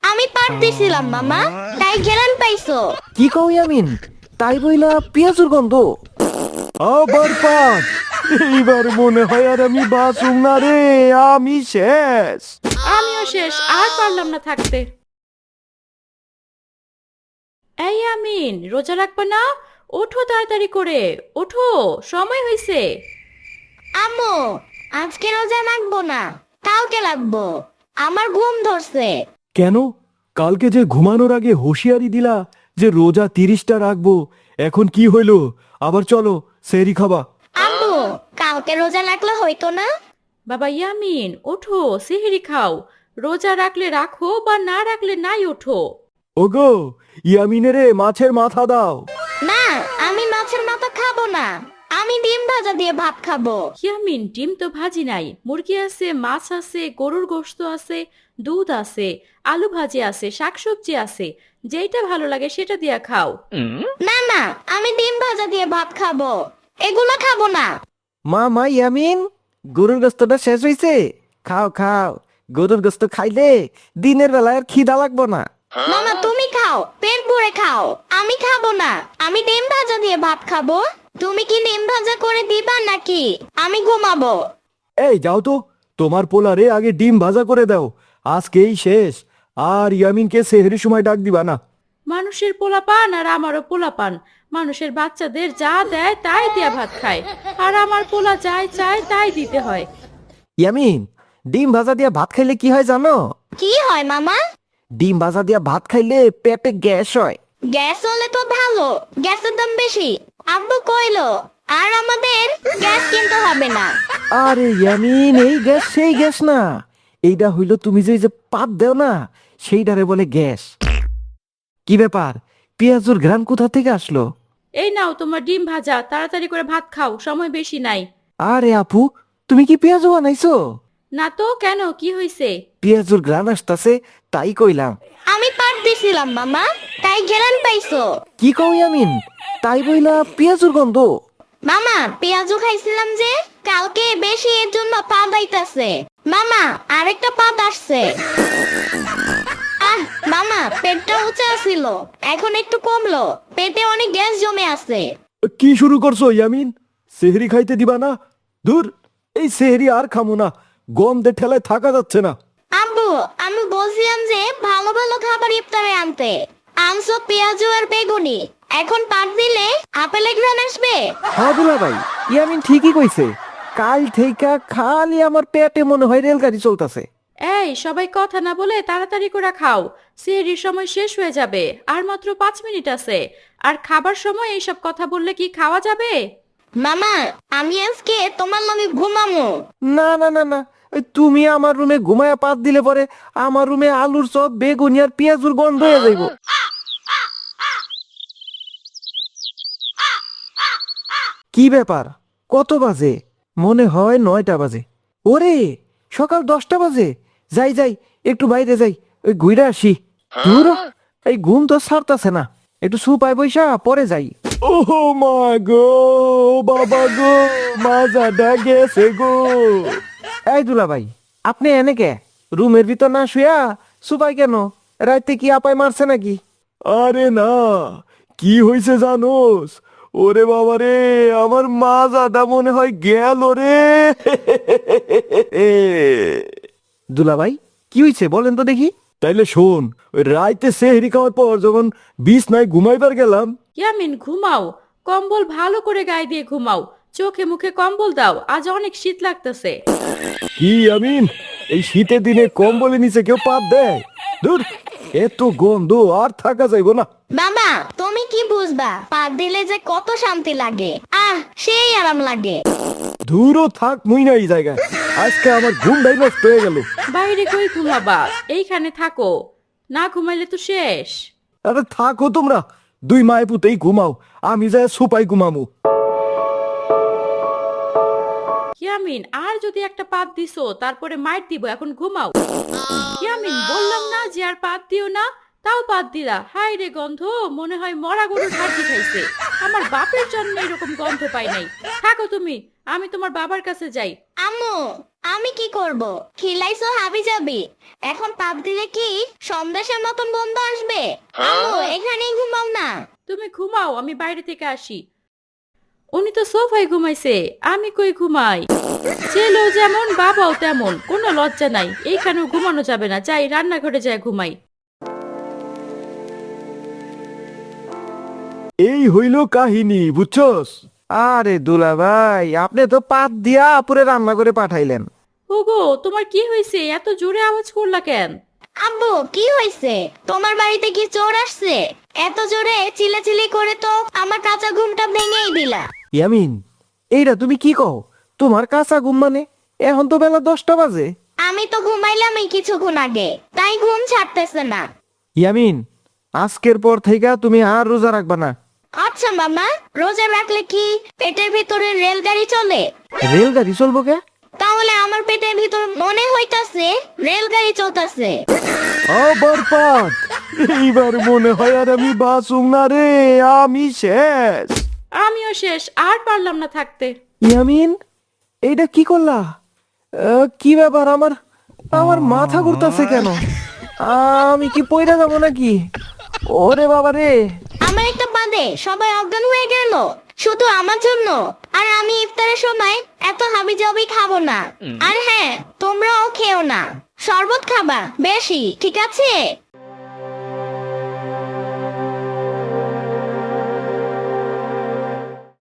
আমি পারতেছিলাম মামা, তাই ঘেরান পাইছো। কি কও ইয়ামিন? তাই বইলা পেঁয়াজুর গন্ধ আবার পাত। এইবার মনে হয় আর আমি বাঁচুম না রে, আমি শেষ। আমিও শেষ, আর পারলাম না থাকতে। এই আমিন, রোজা রাখবা না? ওঠো তাড়াতাড়ি করে, ওঠো, সময় হয়েছে। আম্মু, আজকে রোজা রাখবো না, কালকে রাখবো। আমার ঘুম ধরছে। কেন? কালকে যে ঘুমানোর আগে হুঁশিয়ারি দিলা যে রোজা 30টা রাখবো, এখন কি হইলো? আবার চলো সেহরি খাবা। আম্মু, কালকে রোজা রাখলে হইতো না? বাবা ইয়ামিন, ওঠো, সিহিরি খাও। রোজা রাখলে রাখো, বা না রাখলে নাই, ওঠো। ওগো, ইয়ামিনেরে মাছের মাথা দাও। না, আমি মাছের মাথা খাবো না। আমি ডিম ভাজা দিয়ে ভাত খাবো। ইয়ামিন, ডিম তো ভাজি নাই, মুরগি আছে, মাছ আছে, গরুর গোশত আছে, দুধ আছে, আলু ভাজি আছে, শাকসবজি আছে, যেটা ভালো লাগে সেটা দিয়া খাও। না না, আমি ডিম ভাজা দিয়ে ভাত খাবো। এগুলো খাবো না। মা ইয়ামিন, গরুর গোস্তটা শেষ হইছে, খাও খাও। গরুর গোস্ত খাইলে দিনের বেলায় আর খিদা লাগবো না। মামা তুমি খাও, পেট ভরে খাও। আমি খাবো না, আমি ডিম ভাজা দিয়ে ভাত খাবো। তুমি কি ডিম ভাজা করে দিবা নাকি? আমি ঘুমাবো। এই যাও তো, তোমার পোলারে আগে ডিম ভাজা করে দাও, আজকেই শেষ। আর ইয়ামিনকে সেহরির সময় ডাক দিবা না। মানুষের পোলাপান আর আমারও পোলাপান, মানুষের বাচ্চাদের যা দেয় তাই দিয়া ভাত খায়, আর আমার পোলা যাই চায় তাই দিতে হয়। ইয়ামিন, ডিম ভাজা দিয়া ভাত খাইলে কি হয় জানো? কি হয় মামা? ডিম ভাজা দিয়া ভাত খাইলে পেটে গ্যাস হয়। গ্যাস হলে তো ভালো, গ্যাসের দাম বেশি। আব্বু কইলো আর আমাদের গ্যাস কিনতে হবে না। আরে ইয়ামিন, এই গ্যাস সেই গ্যাস না। এইটা হইল তুমি যে এই যে পাত দেও না, সেইটারে বলে গ্যাস। কি ব্যাপার, পেঁয়াজুর ঘ্রাণ কোথা থেকে আসলো? এই নাও তোমার ডিম ভাজা, তাড়াতাড়ি করে ভাত খাও, সময় বেশি নাই। আরে আপু, তুমি কি পেঁয়াজু বানাইছো? না তো, কেন, কি হয়েছে? পেঁয়াজুর ঘ্রাণ আসতাছে, তাই কইলাম। আমি পারতেছিলাম মামা, তাই ঘেরান পাইছো। কি কও ইয়ামিন? তাই বইলা পেঁয়াজুর গন্ধ। মামা, পেঁয়াজু খাইছিলাম যে কালকে, বেশি এর জন্য পাদ আইতাছে। মামা, আরেকটা পাদ আসছে। আহ মামা, পেটটা উঁচা ছিল, এখন একটু কমলো। পেটে অনেক গ্যাস জমে আছে। কি শুরু করছো ইয়ামিন? সেহরি খাইতে দিবা না? দূর, এই সেহরি আর খামু না, গন্ধে ঠেলায় থাকা যাচ্ছে না। আব্বু, আমি বলছিলাম যে ভালো ভালো খাবার ইফতারে আনতে। আনছো পেঁয়াজু আর বেগুনি, এখন পাট দিলে আপেলের ঘ্রাণ আসবে। হ্যাঁ দুলা ভাই, ইয়ামিন ঠিকই কইছে। কাল থেকে খালি আমার পেটে মনে হয় রেলগাড়ি চলতেছে। এই সবাই কথা না বলে তাড়াতাড়ি করে খাও, সেহরির সময় শেষ হয়ে যাবে, আর মাত্র 5 মিনিট আছে। আর খাবার সময় এইসব কথা বললে কি খাওয়া যাবে? মামা, আমি আজকে তোমার লগে ঘুমামু। না না না না, ওই তুমি আমার রুমে ঘুমায়া পাত দিলে পরে আমার রুমে আলুর চপ, বেগুনি আর পেঁয়াজুর গন্ধ হয়ে যাইব। কি ব্যাপার, কত বাজে? মনে হয় 9টা বাজে। ওরে, সকাল 10টা বাজে। যাই যাই, একটু বাইরে যাই, ওই ঘুরে আসি। দূর, এই ঘুম তো ছাড়তাছে না, একটু সুপায় বৈশা পরে যাই। ও মা গো, বাবা গো, মাজাটা গেছে গো। এই দুলা ভাই, আপনি এনে কে? রুমের ভিতর না শুয়া সুপাই কেন? রাতে কি আপায় মারছে নাকি? আরে না, কি হয়েছে জানোস? ওরে বাবা রে, আমার মাজাটা মনে হয় গেল রে। দুলা ভাই, কি হয়েছে বলেন তো দেখি। তাইলে শোন, ওই রাইতে সেহরি খাওয়ার পর যখন বিছনায় ঘুমাইবার গেলাম। ইয়ামিন, ঘুমাও, কম্বল ভালো করে গায়ে দিয়ে ঘুমাও, চোখে মুখে কম্বল দাও, আজ অনেক শীত লাগতেছে। কি আমিন, এই শীতের দিনে কম্বলের নিচে কেউ পাত দেয়? দূর, এত গন্ধ আর থাকা যাইব না। বাবা, তুমি কি বুঝবা পাট দিলে যে কত শান্তি লাগে। সেই আরাম লাগে। দূরও থাক মুই না এই জায়গায়, আজকে আমার ঘুমটাই নষ্ট হয়ে গেল। বাইরে কই ঘুমাবা, এইখানে থাকো, না ঘুমাইলে তো শেষ। আরে থাকো তোমরা, দুই মায়ে পুতেই ঘুমাও, আমি যাই সুপাই ঘুমামু। ইয়ামিন, আর যদি একটা পাত দিছো তারপরে মাইর দিব, এখন ঘুমাও। ইয়ামিন, বললাম না যে আর পাত দিও না, তাও পাত দিলা। হাই রে গন্ধ, মনে হয় মরা গরুর হাড্ডি খাইছে। আমার বাপের জন্য এরকম গন্ধ পাই নাই। থাকো তুমি, আমি তোমার বাবার কাছে যাই। আম্মু, আমি কি করব? খিলাইছো হাবি যাবি, এখন পাপ দিলে কি সন্দেশের মতন বন্ধ আসবে? আম্মু, এখানেই ঘুমাও না। তুমি ঘুমাও, আমি বাইরে থেকে আসি। উনি তো সোফায় ঘুমাইছে, আমি কই ঘুমাই? ছেলেও যেমন বাবাও তেমন, কোনো লজ্জা নাই। এইখানেও ঘুমানো যাবে না, যাই রান্নাঘরে যাই ঘুমাই। এই হইল কাহিনী, বুঝছস? আরে দুলা ভাই, আপনি তো পাত দিয়া পুরে রান্না করে পাঠাইলেন। ওগো, তোমার কি হয়েছে? এত জোরে আওয়াজ করলা কেন? আব্বু, কি হয়েছে? তোমার বাড়িতে কি চোর আসছে? এত জোরে চিল্লাচিল্লি করে তো আমার কাঁচা ঘুমটা ভেঙেই দিলা। ইয়ামিন, এইটা তুমি কি কও? তোমার কাঁচা ঘুম মানে? এখন তো বেলা 10টা বাজে। আমি তো ঘুমাইলামই কিছুক্ষণ আগে, তাই ঘুম ছাড়তেছে না। ইয়ামিন, আজকের পর থেকে তুমি আর রোজা রাখবা না। আচ্ছা মামা, রোজা রাখলে কি পেটের ভিতরে রেলগাড়ি চলে? রেলগাড়ি চলবো কে? তাহলে আমার পেটের ভিতর মনে হইতাছে রেলগাড়ি চলতেছে। বরপাত, এইবার মনে হয় আর আমি বাঁচুম না রে, আমি শেষ। আমিও শেষ, আর পারলাম না থাকতে। ইয়ামিন, এইটা কি করলা? কি ব্যাপার? আমার আমার মাথা ঘুরতাছে কেন? আমি কি পয়রা যাবো নাকি? ওরে বাবা রে! আমার একটা বাদে সবাই অজ্ঞান হয়ে গেল শুধু আমার জন্য। আর আমি ইফতারের সময় এত হাবিজাবি খাবো না। আর হ্যাঁ, তোমরাও খেও না। শরবত খাবা বেশি, ঠিক আছে?